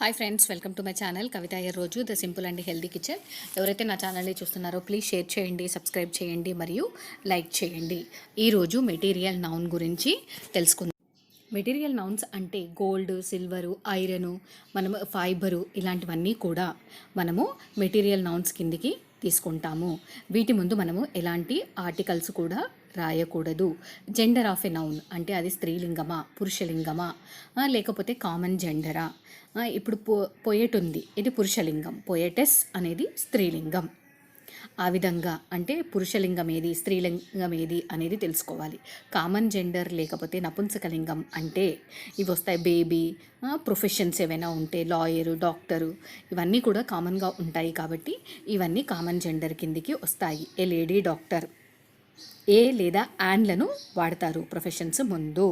Hi friends, welcome to my channel Kavitha Iyer రోజు the simple and healthy kitchen. ఎవరైతే నా ఛానల్ని చూస్తున్నారో ప్లీజ్ షేర్ చేయండి, సబ్స్క్రైబ్ చేయండి మరియు లైక్ చేయండి. ఈరోజు మెటీరియల్ నౌన్ గురించి తెలుసుకుందాం. మెటీరియల్ నౌన్స్ అంటే గోల్డ్, సిల్వరు, ఐరను, మనము ఫైబరు ఇలాంటివన్నీ కూడా మనము మెటీరియల్ నౌన్స్ కిందికి తీసుకుంటాము. వీటి ముందు మనము ఎలాంటి ఆర్టికల్స్ కూడా రాయకూడదు. జెండర్ ఆఫ్ ఎ నౌన్ అంటే అది స్త్రీలింగమా, పురుషలింగమా, లేకపోతే కామన్ జెండరా. ఇప్పుడు పొయెట్ ఉంది, ఇది పురుషలింగం. పొయెటెస్ అనేది స్త్రీలింగం. ఆ విధంగా అంటే పురుషలింగం ఏది, స్త్రీలింగం ఏది అనేది తెలుసుకోవాలి. కామన్ జెండర్ లేకపోతే నపుంసకలింగం అంటే ఇవి వస్తాయి. బేబీ, ప్రొఫెషన్స్ ఏవైనా ఉంటే లాయరు, డాక్టరు, ఇవన్నీ కూడా కామన్గా ఉంటాయి కాబట్టి ఇవన్నీ కామన్ జెండర్ కిందికి వస్తాయి. ఏ లేడీ డాక్టర్, ఏ లేదా యాన్లను వాడతారు ప్రొఫెషన్స్ ముందు.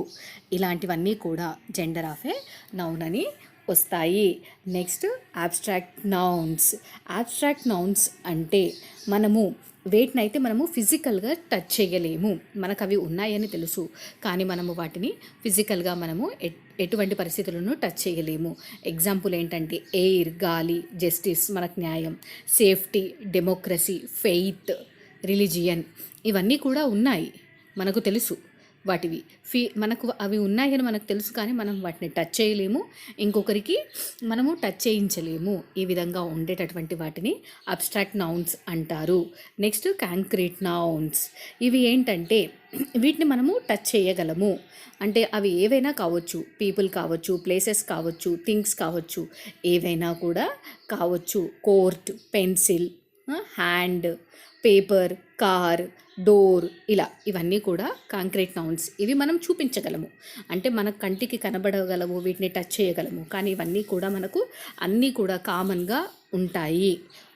ఇలాంటివన్నీ కూడా జెండర్ ఆఫ్ ఏ నౌన్ అని వస్తాయి. Next abstract nouns. Abstract nouns అంటే మనము వేటినైతే మనము ఫిజికల్గా టచ్ చేయలేము. మనకు అవి ఉన్నాయని తెలుసు, కానీ మనము వాటిని ఫిజికల్గా మనము ఎటువంటి పరిస్థితులను టచ్ చేయలేము. ఎగ్జాంపుల్ ఏంటంటే ఎయిర్, గాలి, జస్టిస్ మనకు న్యాయం, సేఫ్టీ, డెమోక్రసీ, ఫెయిత్, రిలీజియన్, ఇవన్నీ కూడా ఉన్నాయి, మనకు తెలుసు. వాటివి మనకు అవి ఉన్నాయని మనకు తెలుసు, కానీ మనం వాటిని టచ్ చేయలేము, ఇంకొకరికి మనము టచ్ చేయించలేము. ఈ విధంగా ఉండేటటువంటి వాటిని అబ్స్ట్రాక్ట్ నౌన్స్ అంటారు. Next concrete nouns. ఇవి ఏంటంటే వీటిని మనము టచ్ చేయగలము. అంటే అవి ఏవైనా కావచ్చు, పీపుల్ కావచ్చు, ప్లేసెస్ కావచ్చు, థింగ్స్ కావచ్చు, ఏవైనా కూడా కావచ్చు. Court, pencil, hand, paper, car, door, ఇలా ఇవన్నీ కూడా కాంక్రీట్ నౌన్స్. ఇవి మనం చూపించగలము, అంటే మన కంటికి కనబడగలము, వీటిని టచ్ చేయగలము. కానీ ఇవన్నీ కూడా మనకు అన్నీ కూడా కామన్గా ఉంటాయి.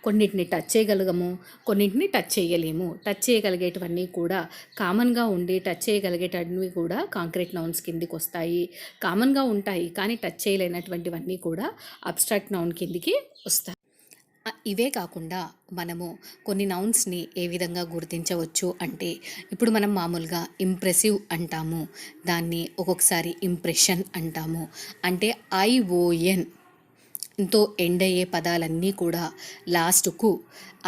కొన్నిటిని టచ్ చేయగలగము, కొన్నింటిని టచ్ చేయలేము. టచ్ చేయగలిగేటివన్నీ కూడా కామన్గా ఉండి టచ్ చేయగలిగేటవి కూడా కాంక్రీట్ నౌన్స్ కిందికి వస్తాయి. కామన్గా ఉంటాయి కానీ టచ్ చేయలేనటువంటివన్నీ కూడా అబ్స్ట్రాక్ట్ నౌన్ కిందికి వస్తాయి. ఇవే కాకుండా మనము కొన్ని నౌన్స్ని ఏ విధంగా గుర్తించవచ్చు అంటే, ఇప్పుడు మనం మామూలుగా ఇంప్రెసివ్ అంటాము, దాన్ని ఒక్కొక్కసారి ఇంప్రెషన్ అంటాము. అంటే ఐఓఎన్తో ఎండ్ అయ్యే పదాలన్నీ కూడా లాస్ట్కు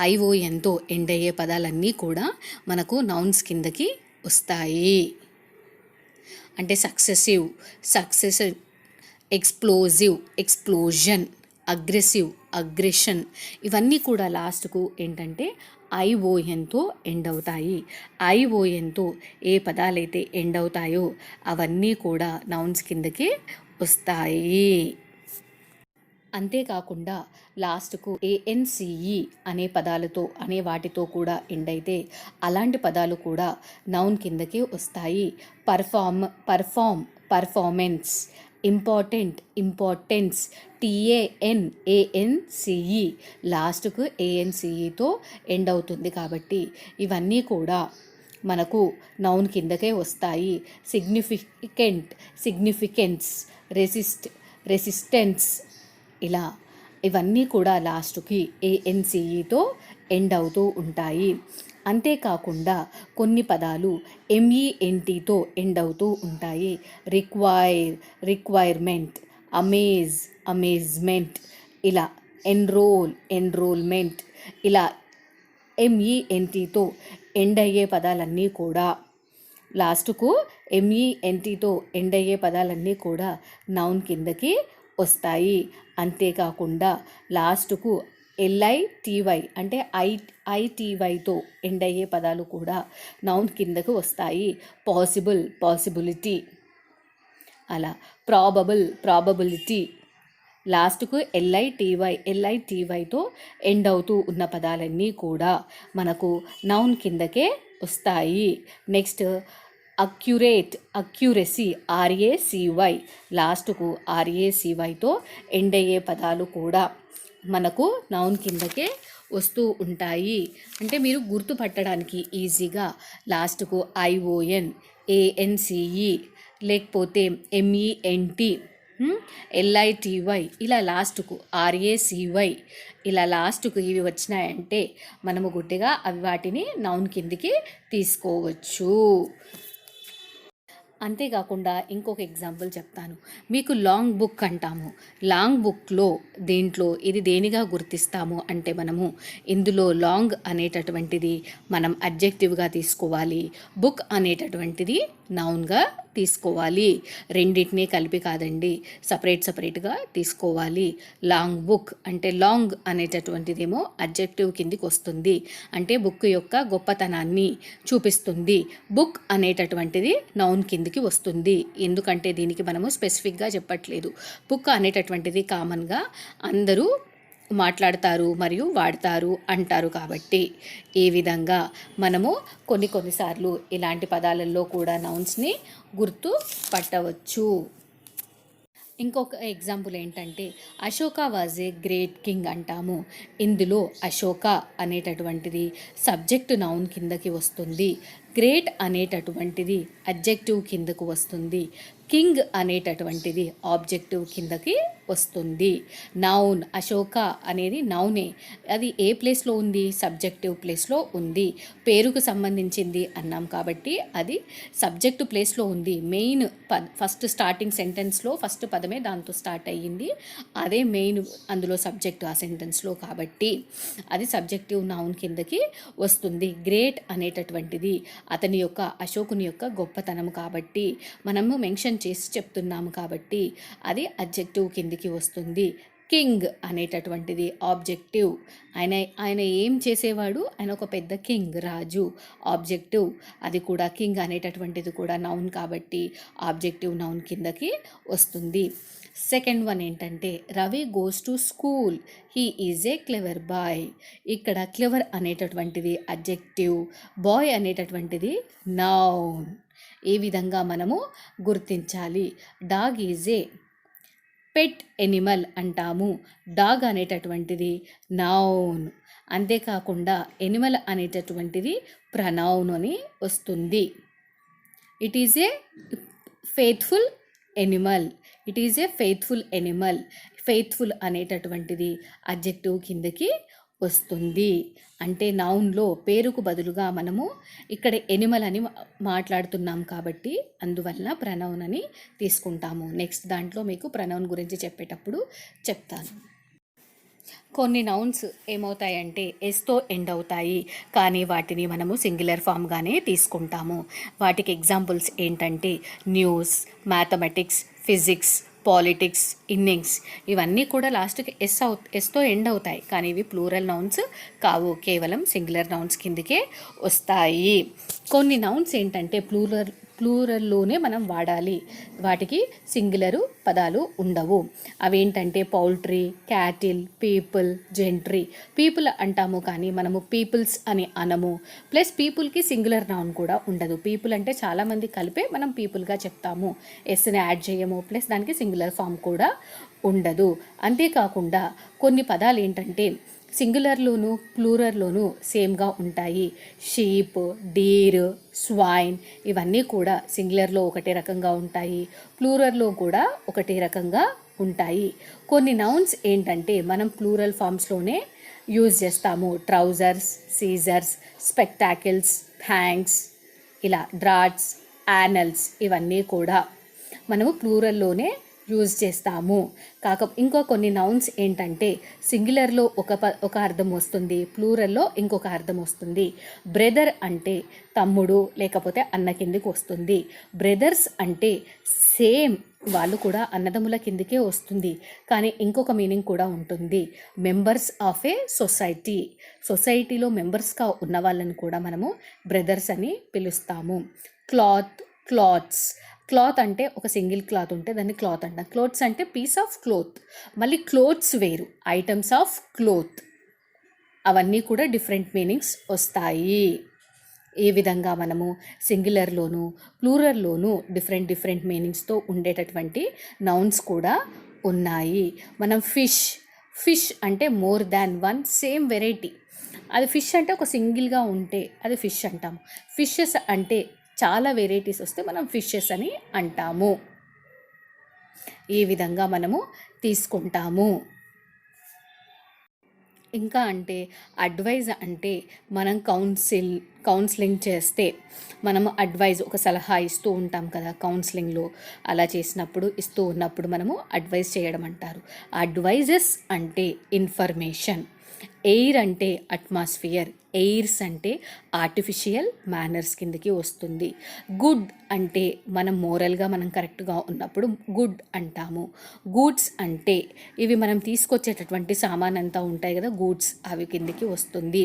ఐఓఎన్తో ఎండ్ అయ్యే పదాలన్నీ కూడా మనకు నౌన్స్ కిందకి వస్తాయి. అంటే successive, explosive, explosion, aggressive, aggression, ఇవన్నీ కూడా లాస్ట్కు ఏంటంటే ఐఓఎన్తో ఎండ్ అవుతాయి. ఐఓఎన్తో ఏ పదాలైతే ఎండ్ అవుతాయో అవన్నీ కూడా నౌన్స్ కిందకి వస్తాయి. అంతేకాకుండా లాస్ట్కు ఏఎన్సిఈ అనే పదాలతో అనే వాటితో కూడా ఎండ్ అయితే అలాంటి పదాలు కూడా నౌన్ కిందకి వస్తాయి. పర్ఫార్మెన్స్, ఇంపార్టెంట్, ఇంపార్టెన్స్, TANANCE, లాస్ట్కు ఏఎన్సిఈతో ఎండ్ అవుతుంది కాబట్టి ఇవన్నీ కూడా మనకు నౌన్ కిందకే వస్తాయి. సిగ్నిఫికెన్స్, రెసిస్టెన్స్, ఇలా ఇవన్నీ కూడా లాస్ట్కి ఏఎన్సిఈతో ఎండ్ అవుతూ ఉంటాయి. అంతేకాకుండా కొన్ని పదాలు MENTతో ఎండ్ అవుతూ ఉంటాయి. రిక్వైర్మెంట్, అమేజ్మెంట్, ఇలా ఎన్రోల్మెంట్, ఇలా MENTతో ఎండ్ అయ్యే పదాలన్నీ కూడా లాస్ట్కు MENTతో ఎండ్ అయ్యే పదాలన్నీ కూడా నౌన్ కిందకి వస్తాయి. అంతేకాకుండా లాస్ట్కు LITY అంటే ITYతో ఎండ్ అయ్యే పదాలు కూడా నౌన్ కిందకు వస్తాయి. పాసిబిలిటీ, అలా ప్రాబబిలిటీ, లాస్ట్కు LITYతో ఎండ్ అవుతూ ఉన్న పదాలన్నీ కూడా మనకు నౌన్ కిందకే వస్తాయి. నెక్స్ట్ అక్యురసీ, RACY, లాస్ట్కు RACYతో ఎండ్ అయ్యే పదాలు కూడా మనకు నౌన్ కిందకే వస్తూ ఉంటాయి. అంటే మీరు గుర్తుపట్టడానికి ఈజీగా లాస్ట్కు ION, ANCE, లేకపోతే MENT, LITY, ఇలా లాస్ట్కు RACY, ఇలా లాస్ట్కు ఇవి వచ్చినాయంటే మనము గుడ్డిగా అవి వాటిని నౌన్ కిందికి తీసుకోవచ్చు. అంతేకాకుండా ఇంకొక ఎగ్జాంపుల్ చెప్తాను. మీకు లాంగ్ బుక్ అంటాము. లాంగ్ బుక్లో దీంట్లో ఇది దేనిగా గుర్తిస్తాము అంటే మనము ఇందులో లాంగ్ అనేటటువంటిది మనం అడ్జెక్టివ్గా తీసుకోవాలి, బుక్ అనేటటువంటిది నౌన్గా తీసుకోవాలి. రెండింటినీ కలిపి కాదండి, సపరేట్గా తీసుకోవాలి. లాంగ్ బుక్ అంటే లాంగ్ అనేటటువంటిదేమో అడ్జెక్టివ్ కిందికి వస్తుంది, అంటే బుక్ యొక్క గొప్పతనాన్ని చూపిస్తుంది. బుక్ అనేటటువంటిది నౌన్ కిందికి వస్తుంది. ఎందుకంటే దీనికి మనము స్పెసిఫిక్గా చెప్పట్లేదు. బుక్ అనేటటువంటిది కామన్గా అందరూ మాట్లాడతారు మరియు వాడతారు అంటారు కాబట్టి ఈ విధంగా మనము కొన్నిసార్లు ఇలాంటి పదాలలో కూడా నౌన్స్ని గుర్తు పట్టవచ్చు. ఇంకొక ఎగ్జాంపుల్ ఏంటంటే Ashoka was a great king అంటాము. ఇందులో అశోక అనేటటువంటిది సబ్జెక్టు నౌన్ కిందకి వస్తుంది, గ్రేట్ అనేటటువంటిది అడ్జెక్టివ్ కిందకు వస్తుంది, కింగ్ అనేటటువంటిది ఆబ్జెక్టివ్ కిందకి వస్తుంది. నౌన్ అశోక అనేది నౌనే, అది ఏ ప్లేస్లో ఉంది? సబ్జెక్టివ్ ప్లేస్లో ఉంది. పేరుకు సంబంధించింది అన్నాం కాబట్టి అది సబ్జెక్టు ప్లేస్లో ఉంది. మెయిన్ ఫస్ట్ స్టార్టింగ్ సెంటెన్స్లో ఫస్ట్ పదమే దాంతో స్టార్ట్ అయ్యింది, అదే మెయిన్ అందులో సబ్జెక్టు ఆ సెంటెన్స్లో, కాబట్టి అది సబ్జెక్టివ్ నౌన్ కిందకి వస్తుంది. గ్రేట్ అనేటటువంటిది అతని యొక్క అశోకుని యొక్క గొప్పతనం కాబట్టి మనము మెన్షన్ చేసి చెప్తున్నాము కాబట్టి అది అడ్జెక్టివ్ కిందికి వస్తుంది. కింగ్ అనేటటువంటిది ఆబ్జెక్టివ్, ఆయన ఏం చేసేవాడు? ఆయన ఒక పెద్ద కింగ్, రాజు. ఆబ్జెక్టివ్, అది కూడా కింగ్ అనేటటువంటిది కూడా నౌన్ కాబట్టి ఆబ్జెక్టివ్ నౌన్ కిందకి వస్తుంది. సెకండ్ వన్ ఏంటంటే Ravi goes to school, he is a clever boy. ఇక్కడ క్లెవర్ అనేటటువంటిది అడ్జెక్టివ్, బాయ్ అనేటటువంటిది నౌన్. ఈ విధంగా మనము గుర్తించాలి. Dog is a pet animal అంటాము. డాగ్ అనేటటువంటిది నౌన్. అంతేకాకుండా ఎనిమల్ అనేటటువంటిది ప్రనౌన్ అని వస్తుంది. It is a faithful animal, it is a faithful animal. Faithful అనేటటువంటిది అడ్జెక్టివ్ కిందకి వస్తుంది. అంటే నౌన్లో పేరుకు బదులుగా మనము ఇక్కడ ఎనిమల్ అని మాట్లాడుతున్నాం కాబట్టి అందువల్ల ప్రనౌన్ అని తీసుకుంటాము. నెక్స్ట్ దాంట్లో మీకు ప్రనౌన్ గురించి చెప్పేటప్పుడు చెప్తాను. కొన్ని నౌన్స్ ఏమవుతాయంటే ఎస్తో ఎండ్ అవుతాయి, కానీ వాటిని మనము సింగులర్ ఫామ్గానే తీసుకుంటాము. వాటికి ఎగ్జాంపుల్స్ ఏంటంటే news, mathematics, physics, politics, innings. ఇవన్నీ కూడా లాస్ట్కి ఎస్తో ఎండ్ అవుతాయి, కానీ ఇవి ప్లూరల్ నౌన్స్ కావు, కేవలం సింగులర్ నౌన్స్ కిందకే వస్తాయి. కొన్ని నౌన్స్ ఏంటంటే ప్లూరల్లోనే మనం వాడాలి, వాటికి సింగులరు పదాలు ఉండవు. అవేంటంటే పౌల్ట్రీ, క్యాటిల్, పీపుల్, జెంట్రీ. పీపుల్ అంటాము కానీ మనము పీపుల్స్ అని అనము. ప్లస్ పీపుల్కి సింగులర్ నౌన్ కూడా ఉండదు. పీపుల్ అంటే చాలామంది కలిపే మనం పీపుల్గా చెప్తాము, ఎస్ని యాడ్ చేయము. ప్లస్ దానికి సింగులర్ ఫామ్ కూడా ఉండదు. అంతేకాకుండా కొన్ని పదాలు ఏంటంటే సింగులర్లోను ప్లూరల్లోనూ సేమ్గా ఉంటాయి. షీప్, డీర్, స్వైన్ ఇవన్నీ కూడా సింగులర్లో ఒకటే రకంగా ఉంటాయి, ప్లూరల్లో కూడా ఒకటే రకంగా ఉంటాయి. కొన్ని నౌన్స్ ఏంటంటే మనం ప్లూరల్ ఫామ్స్లోనే యూజ్ చేస్తాము. ట్రౌజర్స్, సీజర్స్, స్పెక్టాకిల్స్, హ్యాంగ్స్, ఇలా డ్రాట్స్, యానల్స్ ఇవన్నీ కూడా మనము ప్లూరల్లోనే యూజ్ చేస్తాము. ఇంకా కొన్ని నౌన్స్ ఏంటంటే సింగులర్లో ఒక అర్థం వస్తుంది, ప్లూరల్లో ఇంకొక అర్థం వస్తుంది. బ్రదర్ అంటే తమ్ముడు లేకపోతే అన్న కిందికి వస్తుంది. బ్రదర్స్ అంటే సేమ్, వాళ్ళు కూడా అన్నదమ్ముల కిందికే వస్తుంది, కానీ ఇంకొక మీనింగ్ కూడా ఉంటుంది. మెంబర్స్ ఆఫ్ ఏ సొసైటీలో మెంబర్స్గా ఉన్న వాళ్ళని కూడా మనము బ్రదర్స్ అని పిలుస్తాము. క్లాత్స్ అంటే ఒక సింగిల్ క్లాత్ ఉంటే దాన్ని క్లాత్ అంటాం. క్లోత్స్ అంటే పీస్ ఆఫ్ క్లోత్. మళ్ళీ క్లోత్స్ వేరు, ఐటమ్స్ ఆఫ్ క్లోత్, అవన్నీ కూడా డిఫరెంట్ మీనింగ్స్ వస్తాయి. ఈ విధంగా మనము సింగులర్లోను ప్లూరల్లోనూ డిఫరెంట్ మీనింగ్స్తో ఉండేటటువంటి నౌన్స్ కూడా ఉన్నాయి. మనం ఫిష్ అంటే more than one same variety. అది ఫిష్ అంటే ఒక సింగిల్గా ఉంటే అది ఫిష్ అంటాము. ఫిషెస్ అంటే చాలా వెరైటీస్ వస్తే మనం ఫిషెస్ అని అంటాము. ఈ విధంగా మనము తీసుకుంటాము. ఇంకా అంటే అడ్వైజ్ అంటే మనం కౌన్సిలింగ్ చేస్తే మనము అడ్వైజ్ ఒక సలహా ఇస్తూ ఉంటాం కదా కౌన్సిలింగ్లో. అలా చేసినప్పుడు ఇస్తూ ఉన్నప్పుడు మనము అడ్వైజ్ చేయడం అంటారు. అడ్వైజెస్ అంటే ఇన్ఫర్మేషన్. ఎయిర్ అంటే అట్మాస్ఫియర్, ఎయిర్స్ అంటే ఆర్టిఫిషియల్ మేనర్స్ కిందకి వస్తుంది. గుడ్ అంటే మనం మోరల్గా మనం కరెక్ట్గా ఉన్నప్పుడు గుడ్ అంటాము. గూడ్స్ అంటే ఇవి మనం తీసుకొచ్చేటటువంటి సామాన్ అంతా ఉంటాయి కదా, గూడ్స్, అవి కిందకి వస్తుంది.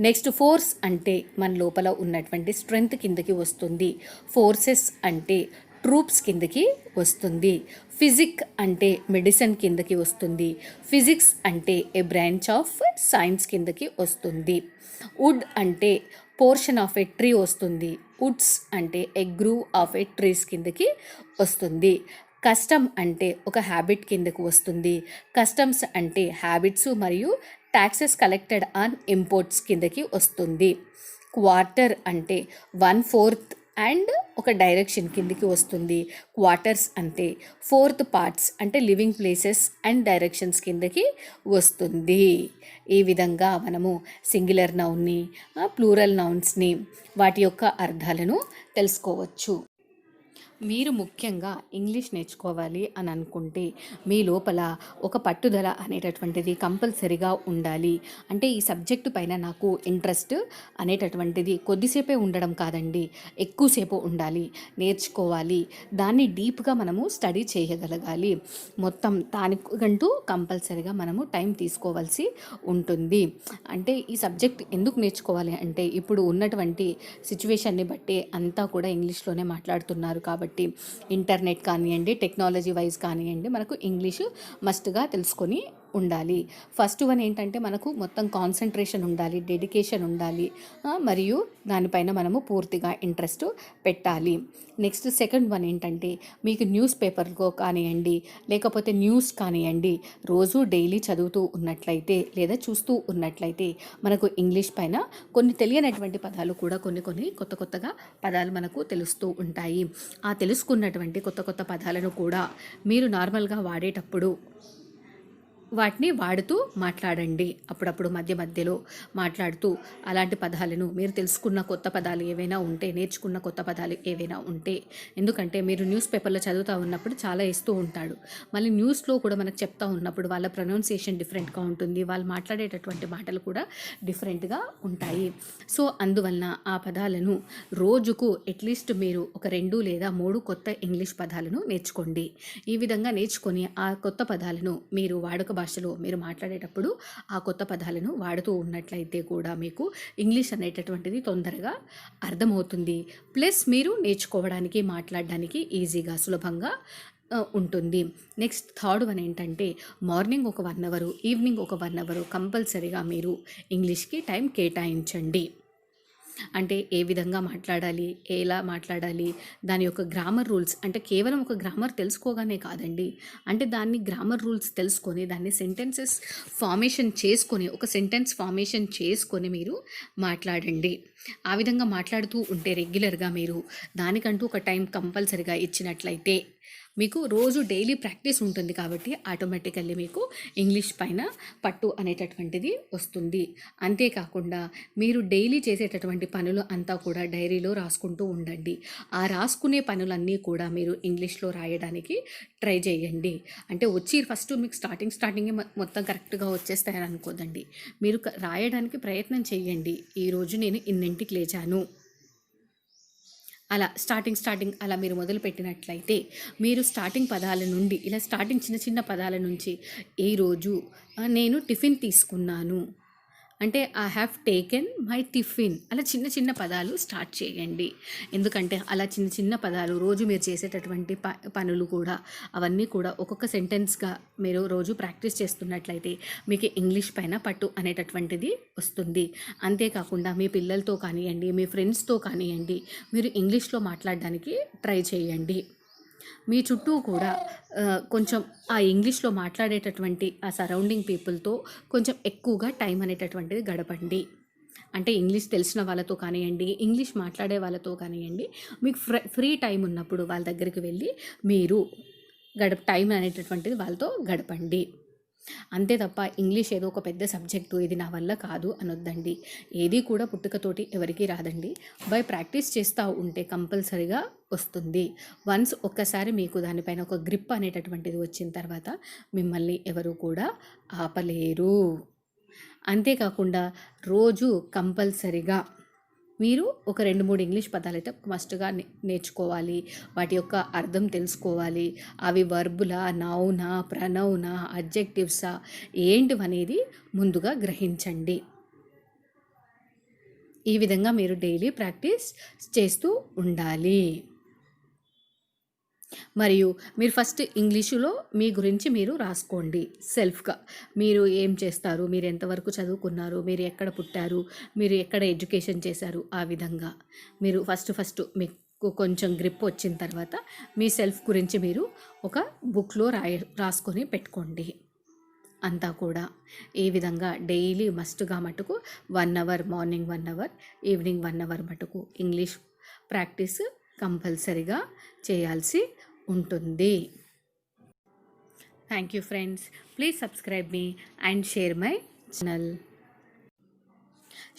నెక్స్ట్ ఫోర్స్ అంటే మన లోపల ఉన్నటువంటి స్ట్రెంగ్త్ కిందకి వస్తుంది. ఫోర్సెస్ అంటే ట్రూప్స్ కిందకి వస్తుంది. ఫిజిక్ అంటే మెడిసిన్ కిందకి వస్తుంది. ఫిజిక్స్ అంటే ఏ బ్రాంచ్ ఆఫ్ సైన్స్ కిందకి వస్తుంది. వుడ్ అంటే పోర్షన్ ఆఫ్ ఏ ట్రీ వస్తుంది. వుడ్స్ అంటే ఏ గ్రూవ్ ఆఫ్ ఏ ట్రీస్ కిందకి వస్తుంది. కస్టమ్ అంటే ఒక హ్యాబిట్ కిందకు వస్తుంది. కస్టమ్స్ అంటే హ్యాబిట్స్ మరియు ట్యాక్సెస్ కలెక్టెడ్ ఆన్ ఇంపోర్ట్స్ కిందకి వస్తుంది. క్వార్టర్ అంటే 1/4 అండ్ ఒక డైరెక్షన్ కిందికి వస్తుంది. క్వార్టర్స్ అంటే 4th పార్ట్స్ అంటే లివింగ్ ప్లేసెస్ అండ్ డైరెక్షన్స్ కిందకి వస్తుంది. ఈ విధంగా మనము సింగులర్ నౌన్ని, ప్లూరల్ నౌన్స్ని, వాటి యొక్క అర్థాలను తెలుసుకోవచ్చు. మీరు ముఖ్యంగా ఇంగ్లీష్ నేర్చుకోవాలి అని అనుకుంటే మీ లోపల ఒక పట్టుదల అనేటటువంటిది కంపల్సరిగా ఉండాలి. అంటే ఈ సబ్జెక్టు పైన నాకు ఇంట్రెస్ట్ అనేటటువంటిది కొద్దిసేపే ఉండడం కాదండి, ఎక్కువసేపు ఉండాలి, నేర్చుకోవాలి, దాన్ని డీప్గా మనము స్టడీ చేయగలగాలి. మొత్తం దానికంటూ కంపల్సరిగా మనము టైం తీసుకోవాల్సి ఉంటుంది. అంటే ఈ సబ్జెక్ట్ ఎందుకు నేర్చుకోవాలి అంటే ఇప్పుడు ఉన్నటువంటి సిచ్యువేషన్ని బట్టి అంతా కూడా ఇంగ్లీష్లోనే మాట్లాడుతున్నారు కాబట్టి ఇంటర్నెట్ కానివ్వండి, టెక్నాలజీ వైజ్ కానివ్వండి, మనకు ఇంగ్లీషు మస్ట్గా తెలుసుకొని ఉండాలి. ఫస్ట్ వన్ ఏంటంటే మనకు మొత్తం కాన్సన్ట్రేషన్ ఉండాలి, డెడికేషన్ ఉండాలి, మరియు దానిపైన మనము పూర్తిగా ఇంట్రెస్ట్ పెట్టాలి. నెక్స్ట్ సెకండ్ వన్ ఏంటంటే మీకు న్యూస్ పేపర్లో కానివ్వండి, లేకపోతే న్యూస్ కానివ్వండి, రోజు డైలీ చదువుతూ ఉన్నట్లయితే లేదా చూస్తూ ఉన్నట్లయితే మనకు ఇంగ్లీష్ పైన కొన్ని తెలియనటువంటి పదాలు కూడా కొన్ని కొత్త కొత్తగా పదాలు మనకు తెలుస్తూ ఉంటాయి. ఆ తెలుసుకున్నటువంటి కొత్త కొత్త పదాలను కూడా మీరు నార్మల్గా వాడేటప్పుడు వాటిని వాడుతూ మాట్లాడండి. అప్పుడప్పుడు మధ్య మధ్యలో మాట్లాడుతూ అలాంటి పదాలను, మీరు తెలుసుకున్న కొత్త పదాలు ఏవైనా ఉంటే, నేర్చుకున్న కొత్త పదాలు ఏవైనా ఉంటే, ఎందుకంటే మీరు న్యూస్ పేపర్లో చదువుతూ ఉన్నప్పుడు చాలా ఇస్తూ ఉంటాడు, మళ్ళీ న్యూస్లో కూడా మనకు చెప్తా ఉన్నప్పుడు వాళ్ళ ప్రొనౌన్సియేషన్ డిఫరెంట్గా ఉంటుంది, వాళ్ళు మాట్లాడేటటువంటి మాటలు కూడా డిఫరెంట్గా ఉంటాయి. సో అందువలన ఆ పదాలను రోజుకు అట్లీస్ట్ మీరు ఒక 2 లేదా 3 కొత్త ఇంగ్లీష్ పదాలను నేర్చుకోండి. ఈ విధంగా నేర్చుకొని ఆ కొత్త పదాలను మీరు వాడుక భాషలో మీరు మాట్లాడేటప్పుడు ఆ కొత్త పదాలను వాడుతూ ఉన్నట్లయితే కూడా మీకు ఇంగ్లీష్ అనేటటువంటిది తొందరగా అర్థమవుతుంది. ప్లస్ మీరు నేర్చుకోవడానికి, మాట్లాడడానికి ఈజీగా, సులభంగా ఉంటుంది. నెక్స్ట్ థర్డ్ వన్ ఏంటంటే మార్నింగ్ ఒక 1 అవర్, ఈవినింగ్ ఒక 1 అవర్ కంపల్సరీగా మీరు ఇంగ్లీష్కి టైం కేటాయించండి. అంటే ఏ విధంగా మాట్లాడాలి, ఎలా మాట్లాడాలి, దాని యొక్క గ్రామర్ రూల్స్, అంటే కేవలం ఒక గ్రామర్ తెలుసుకోగానే కాదండి, అంటే దాన్ని గ్రామర్ రూల్స్ తెలుసుకొని దాన్ని సెంటెన్సెస్ ఫార్మేషన్ చేసుకొని, ఒక సెంటెన్స్ ఫార్మేషన్ చేసుకొని మీరు మాట్లాడండి. ఆ విధంగా మాట్లాడుతూ ఉంటే రెగ్యులర్గా మీరు దానికంటూ ఒక టైం కంపల్సరిగా ఇచ్చినట్లయితే మీకు రోజు డైలీ ప్రాక్టీస్ ఉంటుంది కాబట్టి ఆటోమేటికల్లీ మీకు ఇంగ్లీష్ పైన పట్టు అనేటటువంటిది వస్తుంది. అంతేకాకుండా మీరు డైలీ చేసేటటువంటి పనులు అంతా కూడా డైరీలో రాసుకుంటూ ఉండండి. ఆ రాసుకునే పనులన్నీ కూడా మీరు ఇంగ్లీష్లో రాయడానికి ట్రై చేయండి. అంటే వచ్చి ఫస్ట్ మీకు స్టార్టింగే మొత్తం కరెక్ట్గా వచ్చేస్తాయని అనుకోదండి, మీరు రాయడానికి ప్రయత్నం చేయండి. ఈరోజు నేను ఇన్నింటికి లేచాను, అలా స్టార్టింగ్ అలా మీరు మొదలుపెట్టినట్లయితే మీరు స్టార్టింగ్ పదాల నుండి, ఇలా స్టార్టింగ్ చిన్న చిన్న పదాల నుంచి, ఈరోజు నేను టిఫిన్ తీసుకున్నాను అంటే I have taken my tiffin, అలా చిన్న చిన్న పదాలు స్టార్ట్ చేయండి. ఎందుకంటే అలా చిన్న చిన్న పదాలు రోజు మీరు చేసేటటువంటి పనులు కూడా, అవన్నీ కూడా ఒక్కొక్క సెంటెన్స్గా మీరు రోజు ప్రాక్టీస్ చేస్తున్నట్లయితే మీకు ఇంగ్లీష్ పైన పట్టు అనేటటువంటిది వస్తుంది. అంతేకాకుండా మీ పిల్లలతో కానివ్వండి, మీ ఫ్రెండ్స్తో కానివ్వండి, మీరు ఇంగ్లీష్లో మాట్లాడడానికి ట్రై చేయండి. మీ చుట్టూ కూడా కొంచెం ఆ ఇంగ్లీష్లో మాట్లాడేటటువంటి ఆ సరౌండింగ్ పీపుల్తో కొంచెం ఎక్కువగా టైం అనేటటువంటిది గడపండి. అంటే ఇంగ్లీష్ తెలిసిన వాళ్ళతో కానివ్వండి, ఇంగ్లీష్ మాట్లాడే వాళ్ళతో కానివ్వండి, మీకు ఫ్రీ టైం ఉన్నప్పుడు వాళ్ళ దగ్గరికి వెళ్ళి మీరు టైం అనేటటువంటిది వాళ్ళతో గడపండి. అంతే తప్ప ఇంగ్లీష్ ఏదో ఒక పెద్ద సబ్జెక్టు, ఇది నా వల్ల కాదు అనొద్దండి. ఏది కూడా పుట్టుకతోటి ఎవరికీ రాదండి. ప్రాక్టీస్ చేస్తూ ఉంటే కంపల్సరీగా వస్తుంది. వన్స్ ఒక్కసారి మీకు దానిపైన ఒక గ్రిప్ అనేటటువంటిది వచ్చిన తర్వాత మిమ్మల్ని ఎవరు కూడా ఆపలేరు. అంతేకాకుండా రోజు కంపల్సరీగా మీరు ఒక 2-3 ఇంగ్లీష్ పదాలు అయితే మస్ట్గా నేర్చుకోవాలి. వాటి యొక్క అర్థం తెలుసుకోవాలి. అవి వర్బులా, నౌనా, ప్రనౌనా, అడ్జెక్టివ్సా ఏంటివనేది ముందుగా గ్రహించండి. ఈ విధంగా మీరు డైలీ ప్రాక్టీస్ చేస్తూ ఉండాలి. మరియు మీరు ఫస్ట్ ఇంగ్లీషులో మీ గురించి మీరు రాసుకోండి సెల్ఫ్గా. మీరు ఏం చేస్తారు, మీరు ఎంతవరకు చదువుకున్నారు, మీరు ఎక్కడ పుట్టారు, మీరు ఎక్కడ ఎడ్యుకేషన్ చేశారు, ఆ విధంగా మీరు ఫస్ట్ మీకు కొంచెం గ్రిప్ వచ్చిన తర్వాత మీ సెల్ఫ్ గురించి మీరు ఒక బుక్లో రాసుకొని పెట్టుకోండి. అంతా కూడా ఈ విధంగా డైలీ మస్ట్గా మటుకు 1 hour, morning 1 hour, evening 1 hour మటుకు ఇంగ్లీష్ ప్రాక్టీస్ కంపల్సరీగా చేయాల్సి ఉంటుంది. Thank you friends. Please subscribe me and share my channel.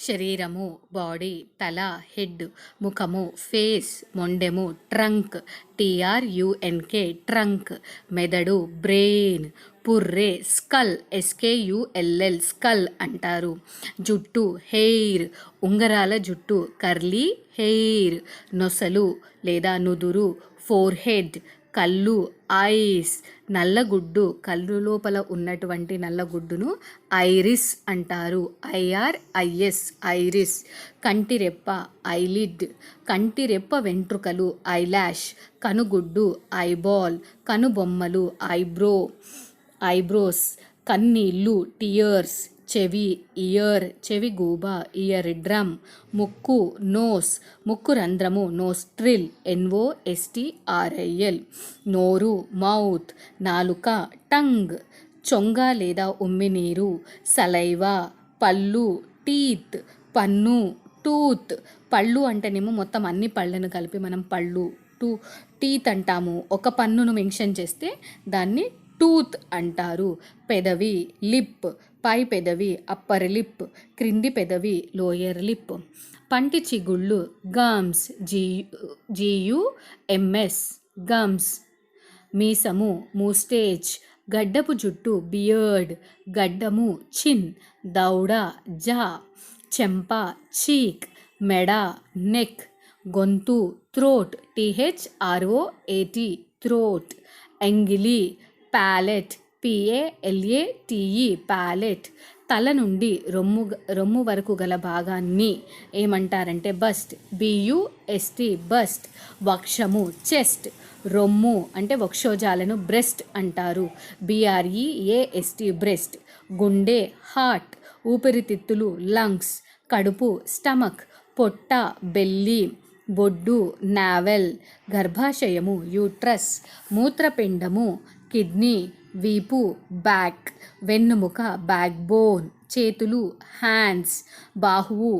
శరీరము, బాడీ, తల, హెడ్, ముఖము, ఫేస్, మొండెము, ట్రంక్, TRUNK, ట్రంక్, మెదడు, బ్రెయిన్, పుర్రె, స్కల్, SKULL, స్కల్ అంటారు. జుట్టు, హెయిర్, ఉంగరాల జుట్టు, కర్లీ హెయిర్, నొసలు లేదా నుదురు, ఫోర్హెడ్, కళ్ళు, ఐస్, నల్లగుడ్డు, కళ్ళు లోపల ఉన్నటువంటి నల్లగుడ్డును ఐరిస్ అంటారు. IRIS, iris. కంటిరెప్ప, ఐలిడ్, కంటిరెప్ప వెంట్రుకలు, ఐలాష్, కనుగుడ్డు, ఐబాల్, కనుబొమ్మలు, ఐబ్రోస్, కన్నీళ్ళు, టియర్స్, చెవి, ఇయర్, చెవి గూబ, ఇయర్ డ్రమ్, ముక్కు, నోస్, ముక్కు రంధ్రము, నోస్ట్రిల్, NOSTRIL, నోరు, మౌత్, నాలుక, టంగ్, చొంగ లేదా ఉమ్మినీరు, సలైవా, పళ్ళు, టీత్, పన్ను, టూత్. పళ్ళు అంటేనేమో మొత్తం అన్ని పళ్ళను కలిపి మనం పళ్ళు, టీత్ అంటాము. ఒక పన్నును మెన్షన్ చేస్తే దాన్ని టూత్ అంటారు. పెదవి, లిప్, పై పెదవి, అప్పర్ లిప్, క్రింది పెదవి, లోయర్ లిప్. పంటి చిగుళ్ళు, గమ్స్, GUMS, గమ్స్. మీసము, మూస్టేజ్, గడ్డపు జుట్టు, బియర్డ్, గడ్డము, చిన్, దౌడ, జా, చెంప, చీక్, మెడ, నెక్, గొంతు, థ్రోట్, THROAT, థ్రోట్. ఎంగిలి, ప్యాలెట్, PALATE, ప్యాలెట్. తల నుండి రొమ్ము వరకు గల భాగాన్ని ఏమంటారంటే బస్ట్, BUST, బస్ట్. వక్షము, చెస్ట్. రొమ్ము అంటే వక్షోజాలను బ్రెస్ట్ అంటారు. BREAST, breast. గుండె, హార్ట్. ఊపిరితిత్తులు, లంగ్స్. కడుపు, స్టమక్. పొట్ట, బెల్లీ. బొడ్డు, నావెల్. గర్భాశయము, యూట్రస్. మూత్రపిండము, కిడ్నీ. వీపు, బ్యాక్. వెన్నుముక, బ్యాక్ బోన్. చేతులు, హ్యాండ్స్. బాహువు,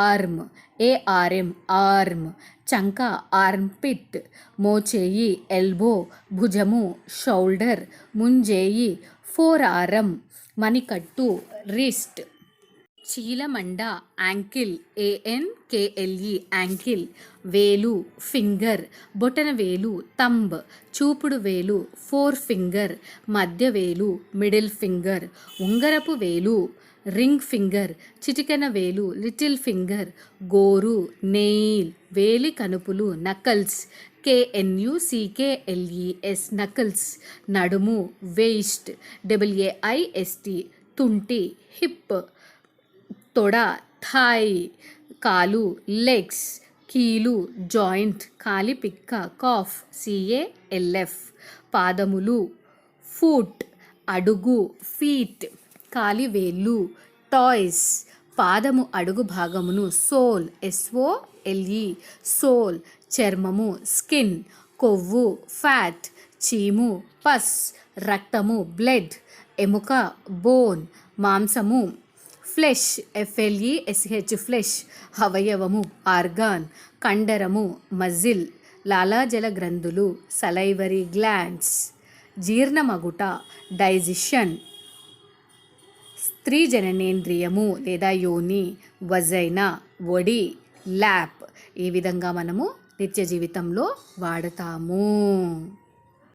ఆర్మ్, ARM, ఆర్మ్. చంక, ఆర్మ్ పిట్. మోచేయి, ఎల్బో. భుజము, షోల్డర్. ముంజేయి, ఫోర్ ఆర్మ్. మణికట్టు, రిస్ట్. చీలమండ, యాంకిల్, ANKLE, యాంకిల్. వేలు, ఫింగర్. బొటన వేలు, తంబ్. చూపుడు వేలు, ఫోర్ ఫింగర్. మధ్య వేలు, మిడిల్ ఫింగర్. ఉంగరపు వేలు, రింగ్ ఫింగర్. చిటికెన వేలు, లిటిల్ ఫింగర్. గోరు, నెయిల్. వేలి కనుపులు, నకల్స్, KNUCKLES, నకల్స్. నడుము, వేస్ట్, WAIST, తుంటి, హిప్. తొడ, థాయ్. కాలు, లెగ్స్. కీలు, జాయింట్. కాలి పిక్క, కాఫ్, CALF. పాదములు, ఫుట్. అడుగు, ఫీట్. కాలి వేళ్ళు, టాయ్స్. పాదము అడుగు భాగమును సోల్, SOLE, సోల్. చర్మము, స్కిన్. కొవ్వు, ఫ్యాట్. చీము, పస్. రక్తము, బ్లడ్. ఎముక, బోన్. మాంసము, ఫ్లెష్, FLESH, ఫ్లెష్. అవయవము, ఆర్గాన్. కండరము, మజిల్. లాలాజల గ్రంథులు, సలైవరీ గ్లాండ్స్. జీర్ణమగుట, డైజెషన్. స్త్రీ జననేంద్రియము లేదా యోని, వజైనా, ఒడి, ల్యాప్ ఈ విధంగా మనము నిత్య జీవితంలో వాడతాము.